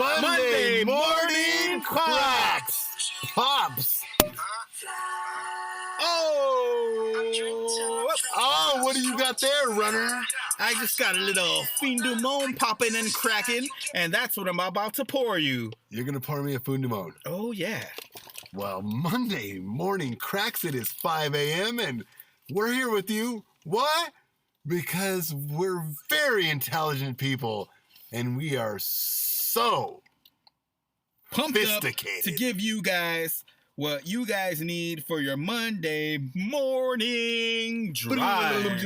Monday morning pops. Oh, what do you got there, runner? I just got a little fin du monde popping and cracking, and that's what I'm about to pour you. You're gonna pour me a fin du monde. Oh, yeah. Well, Monday morning cracks. It is 5 a.m. and we're here with you. What? Because we're very intelligent people, and we are so pumped up sophisticated to give you guys what you guys need for your Monday morning drive.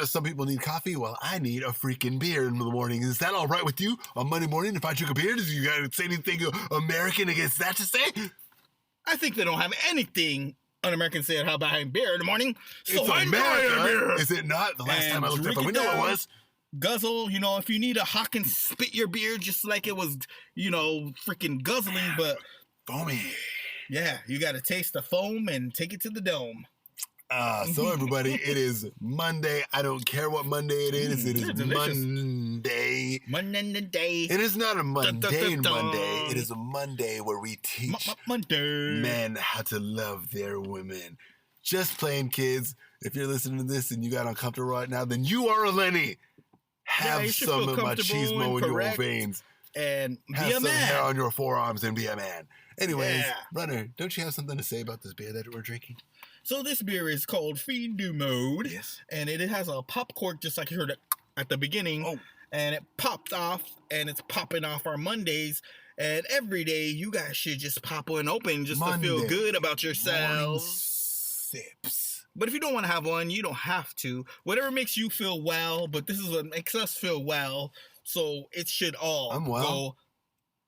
Some people need coffee. Well, I need a freaking beer in the morning. Is that all right with you on Monday morning? If I drink a beer, do you guys say anything American against that to say? I think they don't have anything un-American to say about having beer in the morning. So it's America. Is it not? The last time I looked out the window, it was. Guzzle, if you need a hawk and spit your beer just like it was, freaking guzzling, but foamy. Yeah, you got to taste the foam and take it to the dome. So everybody, it is Monday. I don't care what Monday it is. It is Monday. Monday. It is not a mundane Monday. It is a Monday where we teach men how to love their women. Just playing, kids. If you're listening to this and you got uncomfortable right now, then you are a Lenny. Have some of machismo in your veins. And have be a some man. hair on your forearms and be a man. Anyways, Runner, don't you have something to say about this beer that we're drinking? So this beer is called Fin du Monde. Yes. And it has a pop cork just like you heard it at the beginning. Oh. And it popped off, and it's popping off our Mondays. And every day you guys should just pop one open just to feel good about yourselves. Sips. But if you don't want to have one, you don't have to. Whatever makes you feel well, but this is what makes us feel well. So it should all go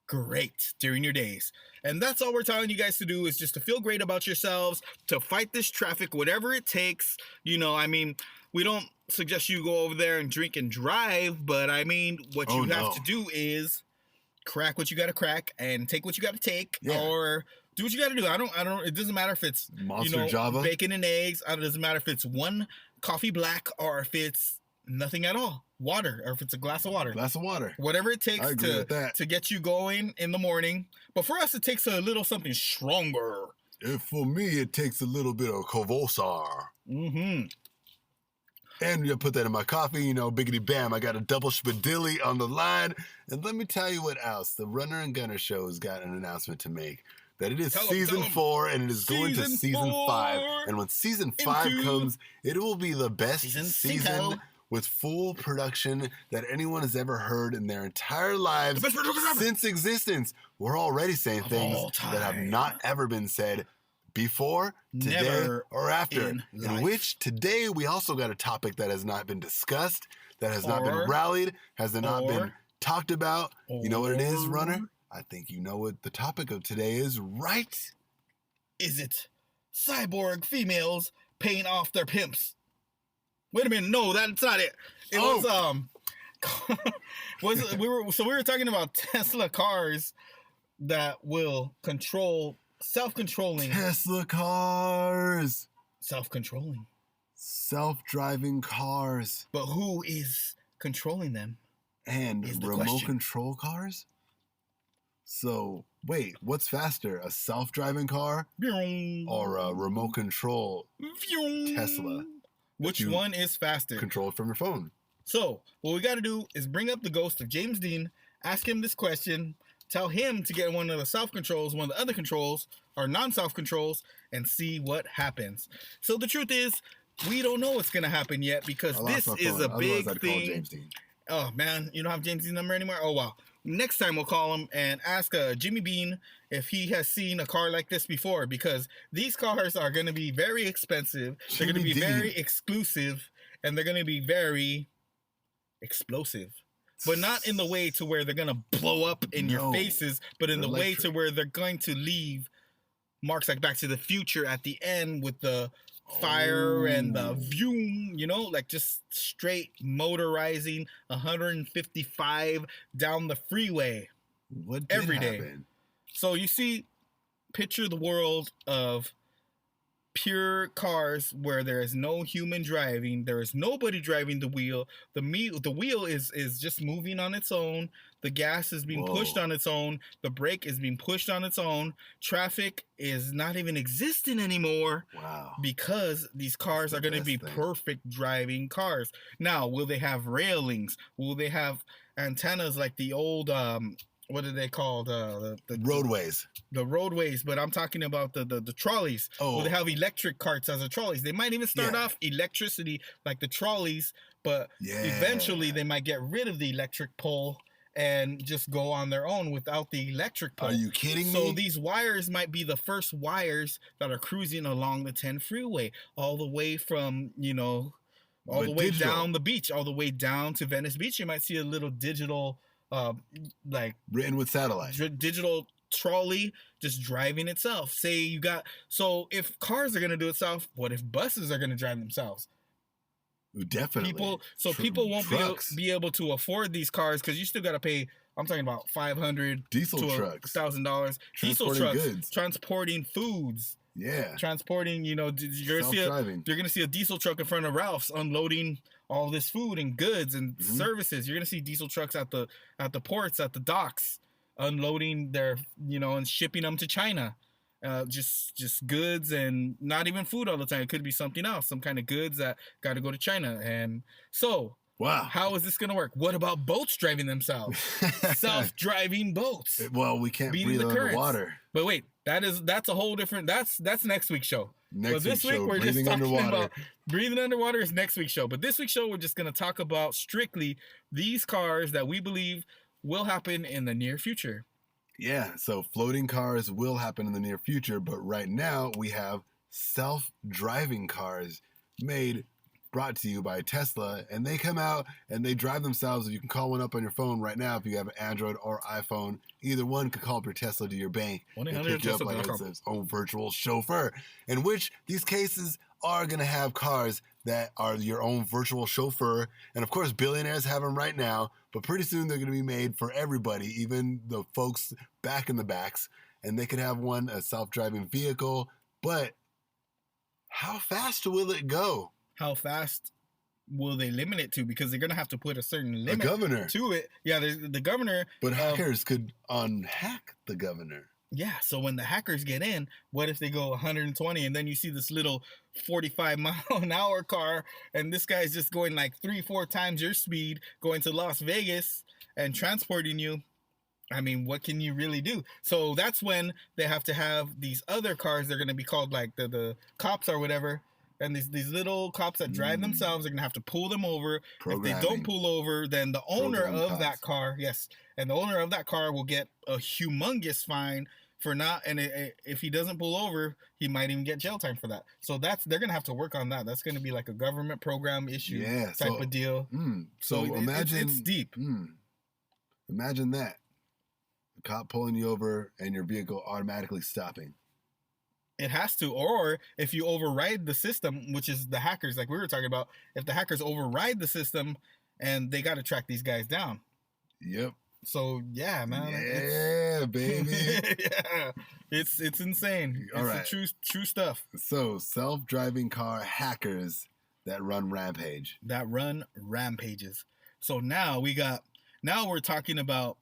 great during your days. And that's all we're telling you guys to do is just to feel great about yourselves, to fight this traffic, whatever it takes. We don't suggest you go over there and drink and drive, but what you have to do is crack what you got to crack and take what you got to take, or do what you got to do. I don't, it doesn't matter if it's, Java, bacon and eggs. It doesn't matter if it's one coffee black or if it's nothing at all. Water, or if it's a glass of water. Whatever it takes to get you going in the morning. But for us, it takes a little something stronger. For me, it takes a little bit of Kovosar. Mm-hmm. And you put that in my coffee, biggity bam. I got a double spadilly on the line. And let me tell you what else. The Runner and Gunner show has got an announcement to make. That it is season 4 and it is going to season 5. And when season 5 comes, it will be the best season with full production that anyone has ever heard in their entire lives since existence. We're already saying things that have not ever been said before, today, or after. In which today we also got a topic that has not been discussed, that has not been rallied, has not been talked about. You know what it is, Runner? I think you know what the topic of today is, right? Is it cyborg females paying off their pimps? Wait a minute, no, that's not it. It was we were talking about Tesla cars that will self-controlling Tesla cars. Self-driving cars. But who is controlling them? And remote control cars? So, wait, what's faster, a self-driving car or a remote control Tesla? Which one is faster? Controlled from your phone. So, what we got to do is bring up the ghost of James Dean, ask him this question, tell him to get one of the self-controls, one of the other controls, or non-self-controls, and see what happens. So, the truth is, we don't know what's going to happen yet because this is a big thing. James Dean. Oh, man, you don't have James Dean's number anymore? Oh, wow. Next time we'll call him and ask Jimmy Bean if he has seen a car like this before, because these cars are going to be very expensive. They're going to be very exclusive, and they're going to be very explosive. But not in the way to where they're going to blow up in your faces, but in the way to where they're going to leave marks like Back to the Future at the end with the fire and the vroom, like just straight motorizing 155 down the freeway every day. So you see, picture the world of pure cars where there is no human driving. There is nobody driving the wheel. The wheel is just moving on its own. The gas is being pushed on its own. The brake is being pushed on its own. Traffic is not even existing anymore. Wow. Because these cars are going to be perfect driving cars. Now, will they have railings? Will they have antennas like the old what are they called? The roadways. The roadways, but I'm talking about the trolleys. Oh. Will they have electric carts as a trolleys? They might even start off electricity like the trolleys, but eventually they might get rid of the electric pole and just go on their own without the electric pole. Are you kidding me? So these wires might be the first wires that are cruising along the 10 freeway, all the way from, all the way down the beach, all the way down to Venice Beach. You might see a little digital, written with satellite, digital trolley just driving itself. So if cars are going to do itself, what if buses are going to drive themselves? Definitely. People won't be able to afford these cars because you still got to pay. I'm talking about $500 diesel trucks, $1,000 diesel trucks, goods. Transporting foods. Yeah, transporting. You're gonna see a diesel truck in front of Ralph's unloading all this food and goods and services. You're gonna see diesel trucks at the ports, at the docks, unloading their and shipping them to China. Just goods and not even food all the time. It could be something else, some kind of goods that got to go to China. And so, wow, how is this going to work? What about boats driving themselves? Self-driving boats. Well, we can't breathe underwater. But wait, that's a whole different. That's next week's show. This week we're just talking about breathing underwater is next week's show. But this week's show, we're just going to talk about strictly these cars that we believe will happen in the near future. Yeah, so floating cars will happen in the near future, but right now we have self-driving cars brought to you by Tesla, and they come out and they drive themselves. You can call one up on your phone right now if you have an Android or iPhone. Either one could call up your Tesla to your bank and pick you up like it's its own virtual chauffeur, in which these cases are going to have cars that are your own virtual chauffeur. And of course, billionaires have them right now, but pretty soon they're going to be made for everybody, even the folks back in the backs. And they could have a self-driving vehicle, but how fast will it go? How fast will they limit it to? Because they're going to have to put a certain limit to it. Yeah, there's the governor. But hackers could unhack the governor. Yeah, so when the hackers get in, what if they go 120 and then you see this little 45-mile-an-hour car and this guy's just going like 3-4 times your speed going to Las Vegas and transporting you? I mean, what can you really do? So that's when they have to have these other cars. They're going to be called like the cops or whatever. And these little cops that drive themselves are going to have to pull them over. If they don't pull over, then the owner of that car, and the owner of that car will get a humongous fine for not, and if he doesn't pull over, he might even get jail time for that. So they're going to have to work on that. That's going to be like a government program issue type of deal. So imagine, it's deep. Imagine that. A cop pulling you over and your vehicle automatically stopping. It has to, or if you override the system, which is the hackers, like we were talking about, if the hackers override the system and they got to track these guys down. Yep. So yeah, man. Yeah, baby. Yeah, it's insane. All it's right. True stuff. So self-driving car hackers that run rampages. So now we're talking about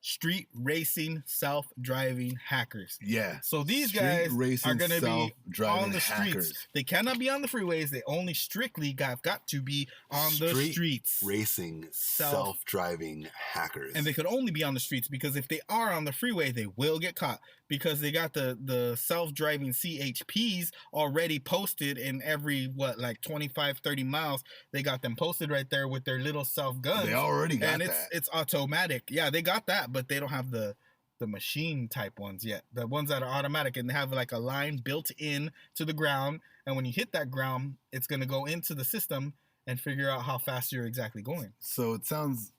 street racing, self-driving hackers. Yeah. So these guys are going to be on the streets. They cannot be on the freeways. They only strictly got to be on the streets. Racing, self-driving hackers. And they could only be on the streets because if they are on the freeway, they will get caught because they got the self-driving CHPs already posted in every, 25, 30 miles. They got them posted right there with their little self-guns. They already got that. And it's automatic. Yeah, they got that, but they don't have the machine type ones yet. The ones that are automatic, and they have like a line built in to the ground. And when you hit that ground, it's going to go into the system and figure out how fast you're exactly going. So it sounds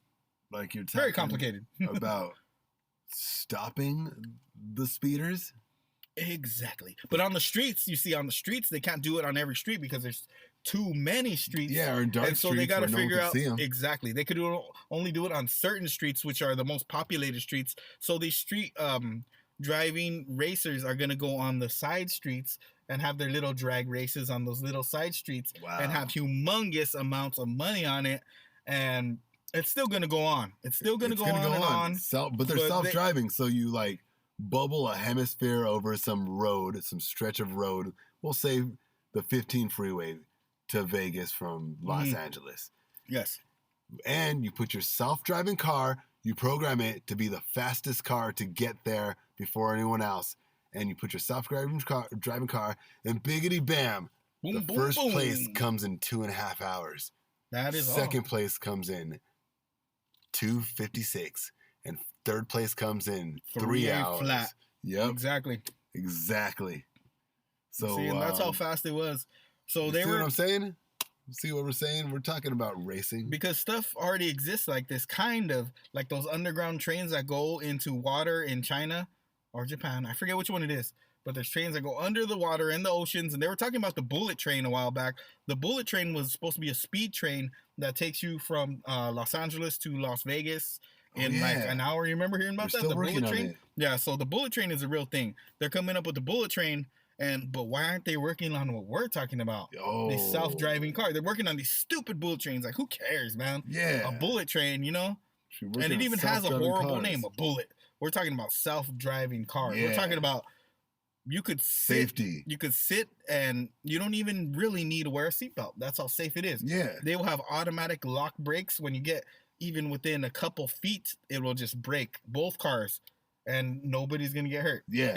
like you're talking very complicated about stopping the speeders. Exactly. But on the streets, they can't do it on every street because there's too many streets. Yeah, or dark streets. So they got to figure out exactly. They could only do it on certain streets, which are the most populated streets. So these street driving racers are going to go on the side streets and have their little drag races on those little side streets Wow. and have humongous amounts of money on it. And it's still going to go on. It's still going to go on and on. But they're self-driving, so you like bubble a hemisphere over some road, some stretch of road. We'll say the 15 freeway to Vegas from Los Angeles. Yes. And you put your self-driving car, you program it to be the fastest car to get there before anyone else. And you put your self-driving car, and biggity bam, the first place comes in 2.5 hours. That is Second place comes in 2:56, and third place comes in 3 hours. Flat. Yep. Exactly. So see, and that's how fast it was. So they see were. What I'm saying? See what we're saying? We're talking about racing because stuff already exists like this, kind of like those underground trains that go into water in China or Japan. I forget which one it is, but there's trains that go under the water in the oceans. And they were talking about the bullet train a while back. The bullet train was supposed to be a speed train that takes you from Los Angeles to Las Vegas in like an hour. You remember hearing about that? The bullet train? Yeah, so the bullet train is a real thing. They're coming up with the bullet train. But why aren't they working on what we're talking about? The self-driving car. They're working on these stupid bullet trains. Like, who cares, man? Yeah. A bullet train, you know? And it even has a horrible name, a bullet. We're talking about self-driving cars. Yeah. We're talking about you could sit, safety. You could sit and you don't even really need to wear a seatbelt. That's how safe it is. Yeah. They will have automatic lock brakes. When you get even within a couple feet, it will just brake. Both cars. And nobody's going to get hurt. Yeah.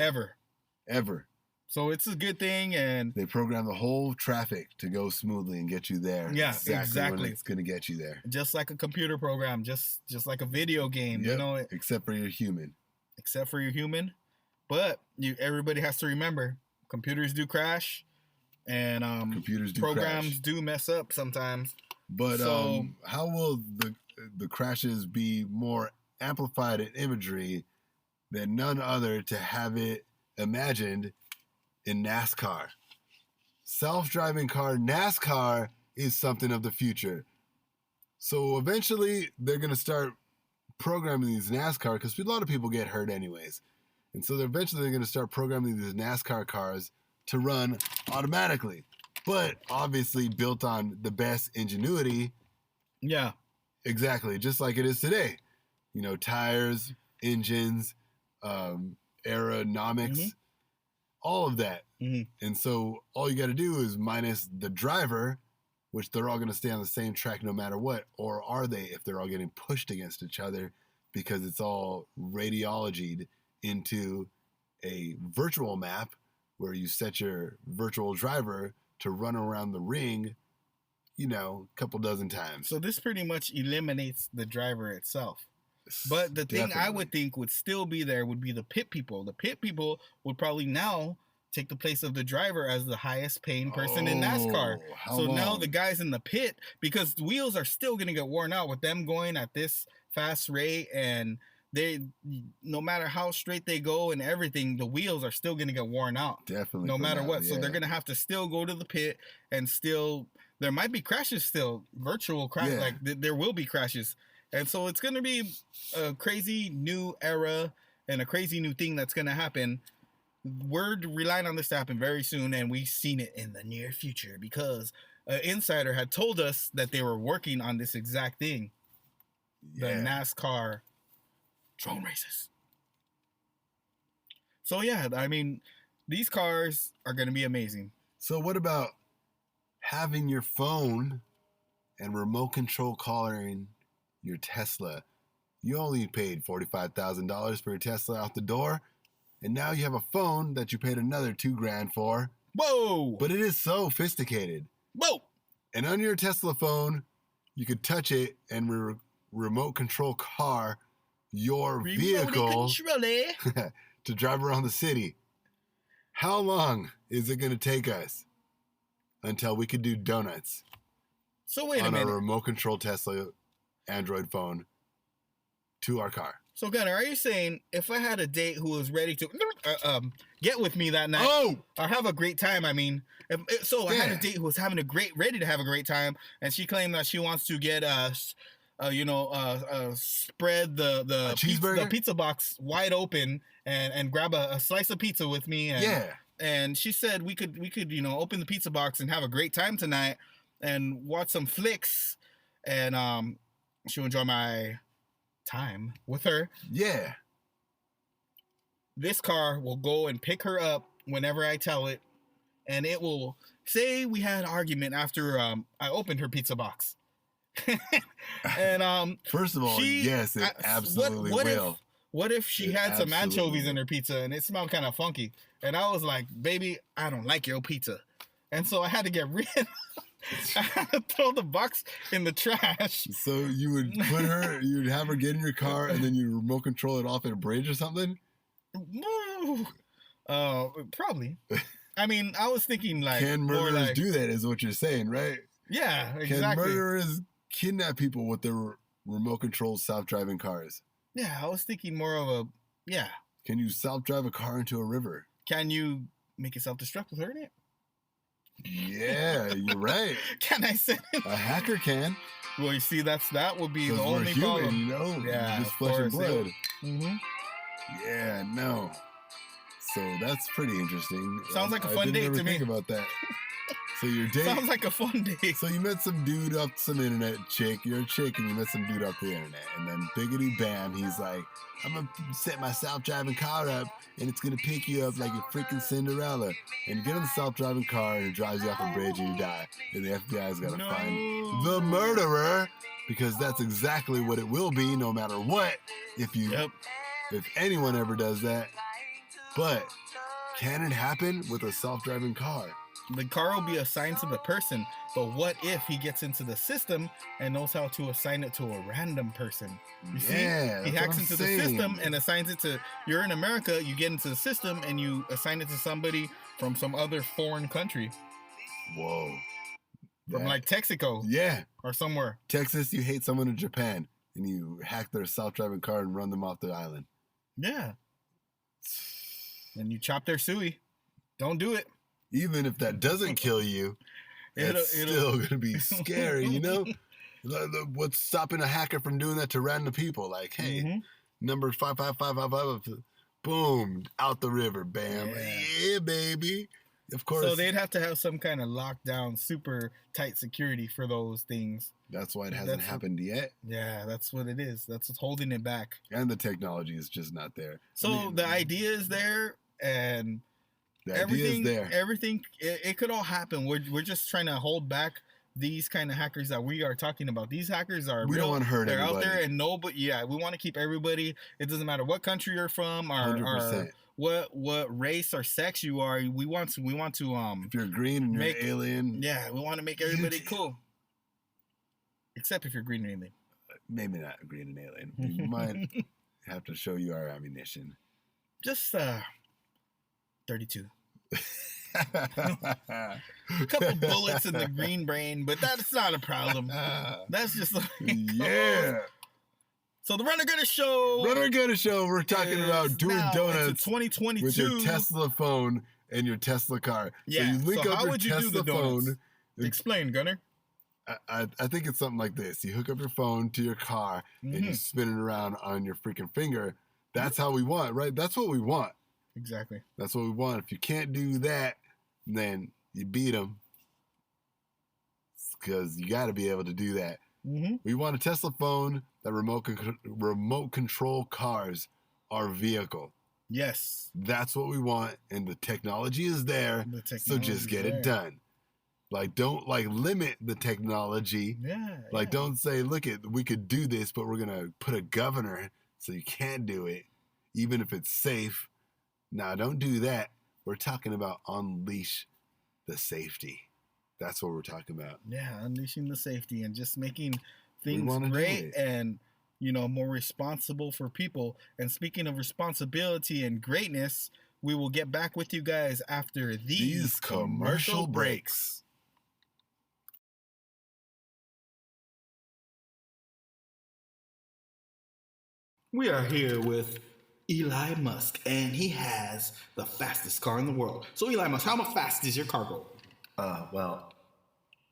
Ever. So it's a good thing, and they program the whole traffic to go smoothly and get you there. Yeah, exactly. When it's going to get you there. Just like a computer program, just like a video game, you know. Except for your human. But everybody has to remember, computers do crash, and programs do mess up sometimes. But how will the crashes be more amplified in imagery than none other to have it imagined in NASCAR? Self-driving car NASCAR is something of the future. So eventually they're going to start programming these NASCAR, because a lot of people get hurt anyways. And so eventually they're going to start programming these NASCAR cars to run automatically, but obviously built on the best ingenuity. Yeah. Exactly. Just like it is today. You know, tires, engines, aerodynamics, all of that. And so all you got to do is minus the driver, which they're all going to stay on the same track no matter what. Or are they, if they're all getting pushed against each other, because it's all radiologied into a virtual map where you set your virtual driver to run around the ring, you know, a couple dozen times. So this pretty much eliminates the driver itself. But the thing I would think would still be there would be the pit people. The pit people would probably now take the place of the driver as the highest paying person in NASCAR. So now the guys in the pit, because the wheels are still going to get worn out with them going at this fast rate, and they, no matter how straight they go and everything, the wheels are still going to get worn out. Definitely. No matter what. So they're going to have to still go to the pit, and still, there might be crashes still, virtual crash. Yeah. Like there will be crashes. And so it's going to be a crazy new era and a crazy new thing that's going to happen. We're relying on this to happen very soon, and we've seen it in the near future because an insider had told us that they were working on this exact thing. The NASCAR drone races. So yeah, I mean, these cars are going to be amazing. So what about having your phone and remote control calling your Tesla? You only paid $45,000 for your Tesla out the door, and now you have a phone that you paid another $2,000 for. Whoa! But it is so sophisticated. Whoa! And on your Tesla phone, you could touch it and remote control your vehicle to drive around the city. How long is it going to take us until we could do donuts? So wait a minute. On a remote control Tesla Android phone to our car. So Gunnar, are you saying if I had a date who was ready to get with me that night, or have a great time? I mean, I had a date who was ready to have a great time, and she claimed that she wants to get spread the cheeseburger, the pizza box wide open and grab a slice of pizza with me. And, and she said we could open the pizza box and have a great time tonight and watch some flicks, and she'll enjoy my time with her. Yeah. This car will go and pick her up whenever I tell it, and it will say we had an argument after I opened her pizza box. And first of all, yes, it absolutely will. What if she had some anchovies in her pizza and it smelled kind of funky? And I was like, baby, I don't like your pizza. And so I had to get rid of I had to throw the box in the trash. So you would you'd have her get in your car and then you remote control it off at a bridge or something? Probably. I mean, I was thinking like... Can murderers do that is what you're saying, right? Yeah, exactly. Can murderers kidnap people with their remote controlled self-driving cars? Yeah, I was thinking more of a... Yeah. Can you self-drive a car into a river? Can you make it self-destruct with her in it? Yeah, you're right. Can I send it? A hacker can. Well, you see, that would be the only human, problem. You know? Yeah, just flesh and blood. Mm-hmm. Yeah, no. So that's pretty interesting. Sounds like a fun date to me. Think about that. So your date sounds like a fun date. So you met some dude up some internet chick. You're a chick and you met some dude up the internet, and then biggity bam, he's like, I'm gonna set my self-driving car up, and it's gonna pick you up like a freaking Cinderella. And you get in the self-driving car, and it drives you off a bridge, and you die. And the FBI's gotta find the murderer, because that's exactly what it will be, no matter what. If anyone ever does that. But can it happen with a self-driving car? The car will be assigned to the person, but what if he gets into the system and knows how to assign it to a random person? You see, he hacks into the system and assigns it to, you're in America, you get into the system and you assign it to somebody from some other foreign country. Whoa. From like Texaco. Yeah. Or somewhere. Texas, you hate someone in Japan and you hack their self-driving car and run them off the island. Yeah. And you chop their suey. Don't do it. Even if that doesn't kill you, it's still going to be scary, you know? What's stopping a hacker from doing that to random people? Like, hey, number 55555, boom, out the river, bam. Yeah, baby. Of course. So they'd have to have some kind of lockdown, super tight security for those things. That's why it hasn't happened yet. Yeah, that's what it is. That's what's holding it back. And the technology is just not there. So the idea is there, and... Everything, it could all happen. We're just trying to hold back these kind of hackers that we are talking about. These hackers are we don't want to hurt they're anybody. out there, and we want to keep everybody. It doesn't matter what country you're from or what race or sex you are. We want to if you're green and you're an alien. Yeah, we want to make everybody cool. Except if you're green and alien. Maybe not a green and alien. We might have to show you our ammunition. Just 32. A couple bullets in the green brain, but that's not a problem. That's just like, So the Runner Gunner Show. We're talking about doing donuts 2022 with your Tesla phone and your Tesla car. Yeah. So you link up your Tesla phone. Explain, Gunner. I think it's something like this. You hook up your phone to your car and you spin it around on your freaking finger. That's how we want, right? That's what we want. Exactly. That's what we want. If you can't do that, then you beat them. Because you got to be able to do that. We want a Tesla phone that remote control cars our vehicle. Yes. That's what we want. And the technology is there. So just get it done. Like, don't limit the technology. Yeah. Don't say, look, we could do this, but we're going to put a governor so you can't do it, even if it's safe. Now, don't do that. We're talking about unleash the safety. That's what we're talking about. Yeah, unleashing the safety and just making things great and, more responsible for people. And speaking of responsibility and greatness, we will get back with you guys after these commercial breaks. We are here with Eli Musk, and he has the fastest car in the world. So, Eli Musk, how fast does your car go? Well,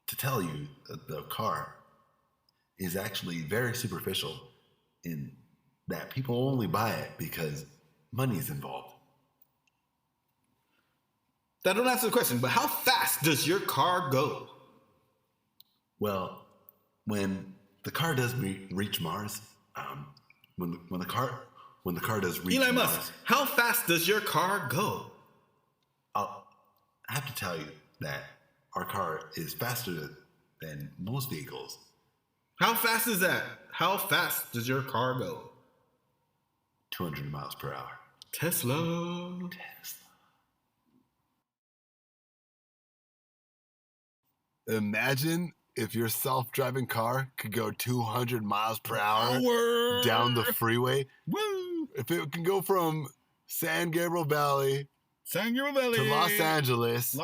to tell you, the car is actually very superficial in that people only buy it because money is involved. That don't answer the question, but how fast does your car go? Well, when the car does reach Mars, when the car does reach Elon Mars, Musk, how fast does your car go? I have to tell you that our car is faster than most vehicles. How fast is that? How fast does your car go? 200 miles per hour. Tesla. Imagine if your self-driving car could go 200 miles per hour down the freeway. Woo! If it can go from San Gabriel Valley to Los Angeles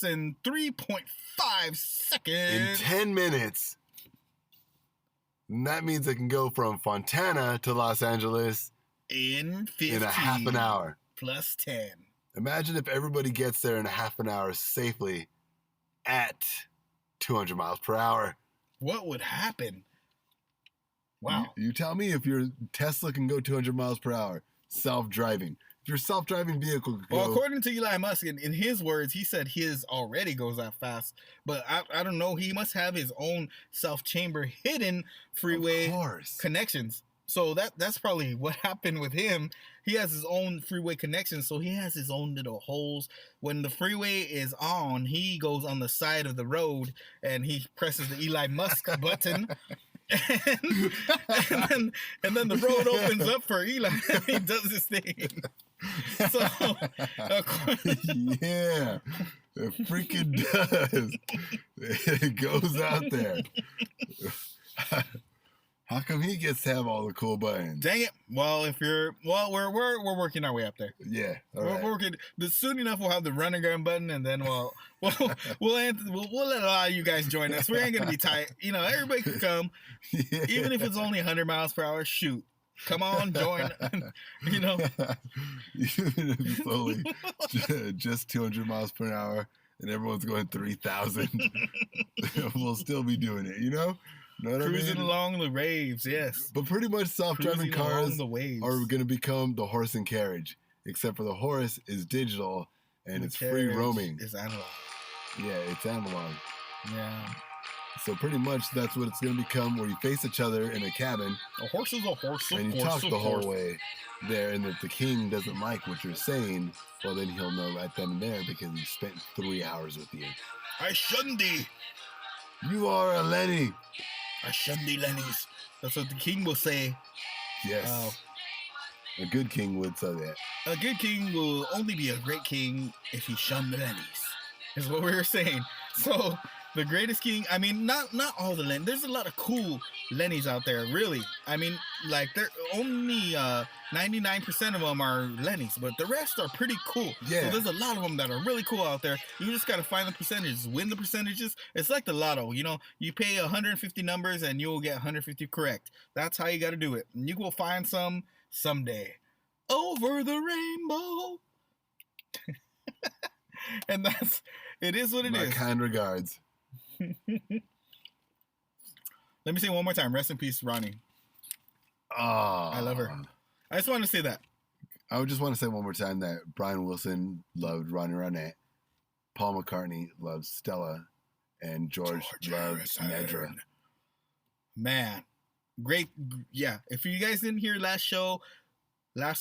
in 3.5 seconds. in 10 minutes, and that means it can go from Fontana to Los Angeles in 15 in a half an hour. plus 10. Imagine if everybody gets there in a half an hour safely at 200 miles per hour. What would happen? Wow. You tell me if your Tesla can go 200 miles per hour, self-driving. If your self-driving vehicle could Well, go... according to Elon Musk, in his words, he said his already goes that fast. But I don't know. He must have his own self-chamber hidden freeway connections. So that's probably what happened with him. He has his own freeway connection, so he has his own little holes. When the freeway is on, he goes on the side of the road and he presses the Elon Musk button. And then the road opens up for Elon and he does his thing. So, yeah, it freaking does. It goes out there. How come he gets to have all the cool buttons? Dang it! Well, we're working our way up there. Yeah, we're working. Soon enough, we'll have the run and gun button, and then we'll let a lot of you guys join us. We ain't gonna be tight. Everybody can come, even if it's only 100 miles per hour. Shoot, come on, join. Even if it's only just 200 miles per hour, and everyone's going 3,000, we'll still be doing it. Cruising along the waves, yes. But pretty much self-driving cars the waves are going to become the horse and carriage, except for the horse is digital and it's free roaming. It's analog. Yeah, it's analog. Yeah. So pretty much that's what it's going to become, where you face each other in a cabin. A horse is a horse. And you talk the whole way there, and if the king doesn't like what you're saying, well, then he'll know right then and there because he spent 3 hours with you. I shun thee. You are a Lenny. I shun thee, Lennies. That's what the king will say. Yes. A good king would say that. A good king will only be a great king if he shunned the Lennies, is what we were saying. So, the greatest king, I mean, not all the Lennies. There's a lot of cool Lennies out there, really. I mean, like, they're only 99% of them are Lennies, but the rest are pretty cool. Yeah. So there's a lot of them that are really cool out there. You just got to find the percentages, win the percentages. It's like the lotto, you pay 150 numbers and you'll get 150 correct. That's how you got to do it. And you will find some someday. Over the rainbow. And it is what it is. My kind regards. Let me say one more time. Rest in peace, Ronnie. I love her. I just want to say that. I would just want to say one more time that Brian Wilson loved Ronnie Ronette, Paul McCartney loves Stella, and George loves Nedra. Man, great. Yeah, if you guys didn't hear last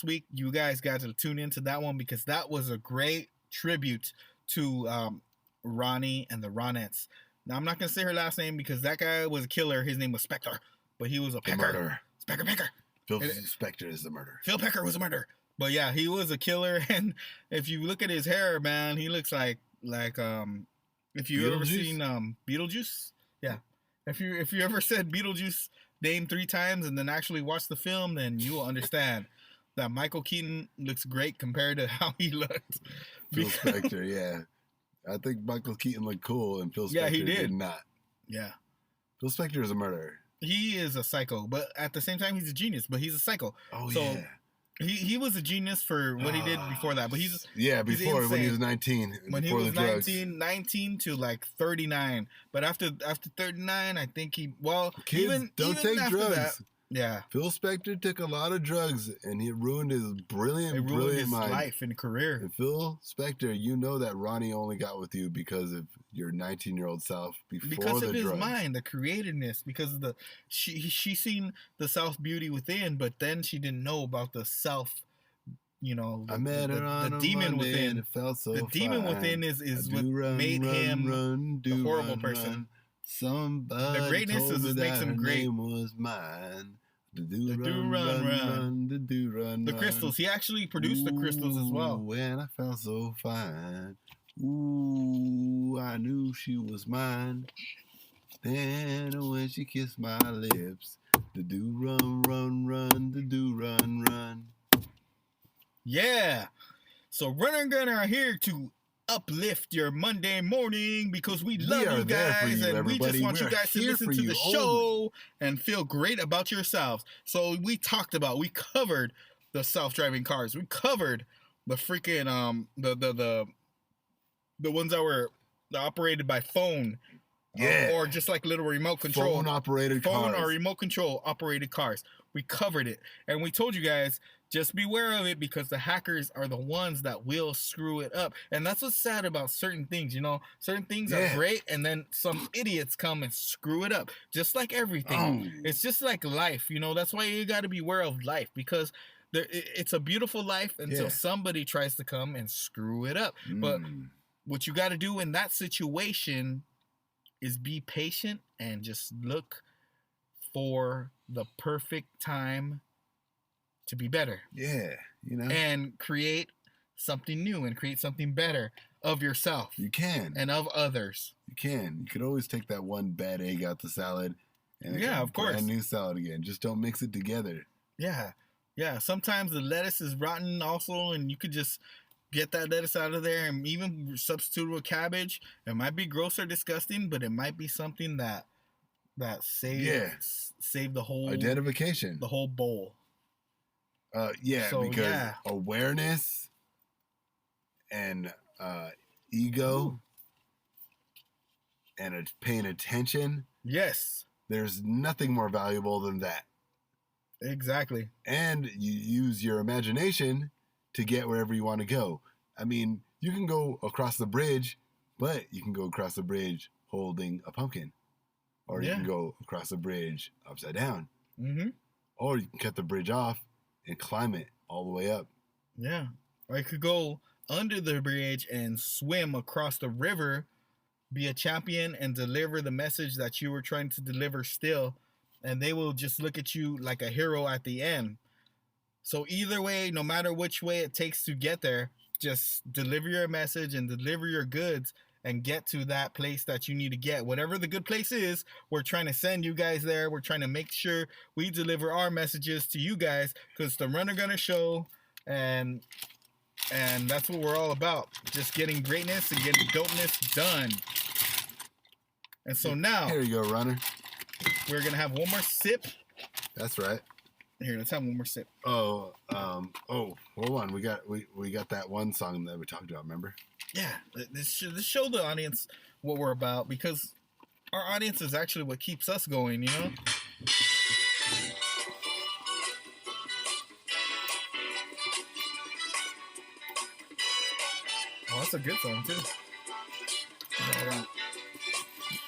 week, you guys got to tune into that one because that was a great tribute to Ronnie and the Ronettes. Now, I'm not going to say her last name because that guy was a killer. His name was Spector, but he was a pecker. Pecker. Phil Spector is the murderer. Phil Pecker was a murderer. But yeah, he was a killer. And if you look at his hair, man, he looks like if you ever seen Beetlejuice. Yeah. If you ever said Beetlejuice name 3 times and then actually watch the film, then you will understand that Michael Keaton looks great compared to how he looked. Phil Spector, yeah. I think Michael Keaton looked cool and Phil Spector did not. Yeah. Phil Spector is a murderer. He is a psycho, but at the same time, he's a genius, but he's a psycho. Oh, so, yeah. He was a genius for what he did before that, but he's before when he was 19. When he was 19 to like 39, but after 39, I think kids don't take drugs. Yeah. Phil Spector took a lot of drugs, and he ruined his brilliant his mind. life and career. And Phil Spector, you know that Ronnie only got with you because of your 19-year-old self before the drugs. Because of his mind, the creativeness, because of the she seen the self beauty within, but then she didn't know about the self. I met her on the a demon Monday within. and it felt so The demon fine. within is what made him the horrible person. Run. Somebody The greatness told is me what makes that him her great. name was mine. The run. the do run. The crystals. He actually produced the crystals as well. Ooh, and I felt so fine. Ooh, I knew she was mine. Then when she kissed my lips, the do run, the do run. Yeah. So Runner and Gunner are here to uplift your Monday morning because we love you guys, and we just want you guys to listen to the show and feel great about yourselves. So we covered the self-driving cars. We covered the freaking the ones that were operated by phone. Yeah. Or just like little remote control. Phone or remote control operated cars. We covered it. And we told you guys, just beware of it because the hackers are the ones that will screw it up. And that's what's sad about certain things, Certain things are great, and then some idiots come and screw it up. Just like everything. It's just like life, That's why you got to beware of life, because it's a beautiful life until somebody tries to come and screw it up. But what you got to do in that situation is be patient and just look for the perfect time to be better. Yeah, And create something new and create something better of yourself. You can. And of others. You can. You could always take that one bad egg out the salad and of course. brand new salad again. Just don't mix it together. Yeah. Yeah. Sometimes the lettuce is rotten also, and you could just get that lettuce out of there and even substitute with cabbage. It might be gross or disgusting, but it might be something that saved the whole identification, the whole bowl. Because awareness and ego and paying attention. Yes. There's nothing more valuable than that. Exactly. And you use your imagination to get wherever you want to go. I mean, you can go across the bridge, but you can go across the bridge holding a pumpkin. Or you can go across the bridge upside down. Mm-hmm. Or you can cut the bridge off and climb it all the way up. Yeah. Or you could go under the bridge and swim across the river, be a champion, and deliver the message that you were trying to deliver still. And they will just look at you like a hero at the end. So either way, no matter which way it takes to get there, just deliver your message and deliver your goods and get to that place that you need to get. Whatever the good place is, we're trying to send you guys there. We're trying to make sure we deliver our messages to you guys because the Runner Gunner Show, and that's what we're all about. Just getting greatness and getting dopeness done. And so now, here you go, Runner. We're going to have one more sip. That's right. Here, let's have one more sip. Hold on. We got that one song that we talked about, remember? Yeah, this show the audience what we're about, because our audience is actually what keeps us going, Oh, that's a good song too.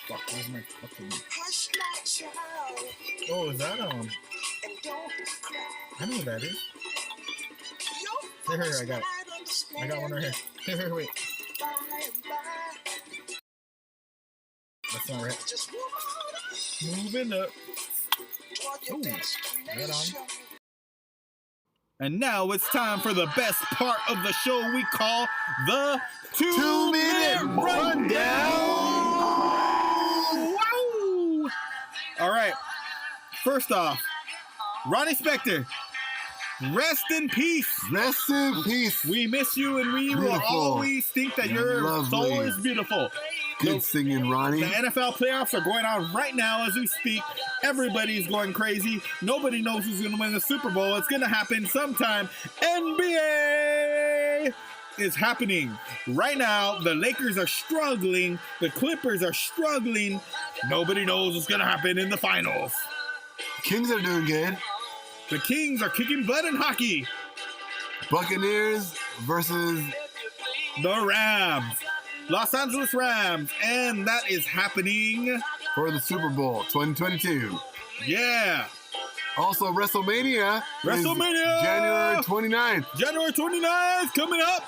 Fuck, where's my fucking... Oh, is that I know what that is. Here, I got it. I got one right here. Here, wait. That's not right. Moving up. Ooh, right on. And now it's time for the best part of the show we call the 2-minute rundown. Wow! All right. First off, Ronnie Spector. Rest in peace. Rest in peace. We miss you, and we will always think that your soul is beautiful. Good singing, Ronnie. The NFL playoffs are going on right now as we speak. Everybody's going crazy. Nobody knows who's going to win the Super Bowl. It's going to happen sometime. NBA is happening. Right now, the Lakers are struggling. The Clippers are struggling. Nobody knows what's going to happen in the finals. Kings are doing good. The Kings are kicking butt in hockey. Buccaneers versus The Rams. Los Angeles Rams. And that is happening. for the Super Bowl 2022. Yeah. Also, WrestleMania. WrestleMania! Is January 29th. January 29th coming up.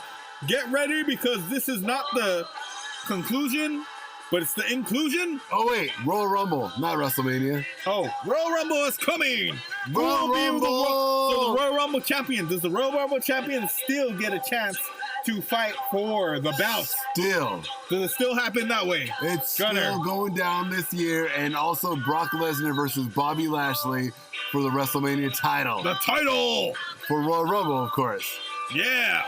Get ready because this is not the conclusion, but it's the inclusion. Oh, wait. Royal Rumble, not WrestleMania. Oh, Royal Rumble is coming. Who Royal will be Rumble! So the Royal Rumble champion. Does the Royal Rumble champion still get a chance to fight for the belt? Still. Does it still happen that way? It's Gunner. still going down this year. And also Brock Lesnar versus Bobby Lashley for the WrestleMania title. The title. For Royal Rumble, of course. Yeah.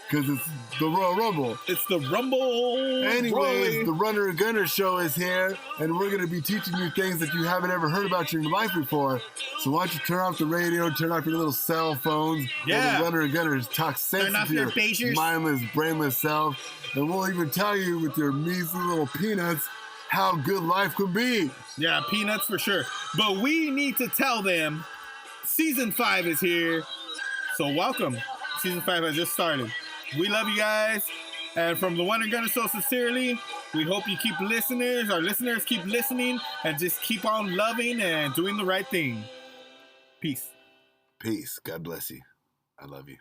Because it's the Royal Rumble. It's the Rumble. Anyways, the Runner and Gunner show is here, and we're going to be teaching you things that you haven't ever heard about in your life before. So why don't you turn off the radio, turn off your little cell phones, Yeah. while the Runner and Gunners talk sense Turn off to your your pagers. mindless, brainless self, and we'll even tell you with your measly little peanuts how good life could be. Yeah, peanuts for sure. But we need to tell them season 5 is here. So welcome. Season 5 has just started. We love you guys. And from the One and Gunner so sincerely, we hope you keep listeners. Our listeners keep listening and just keep on loving and doing the right thing. Peace. Peace. God bless you. I love you.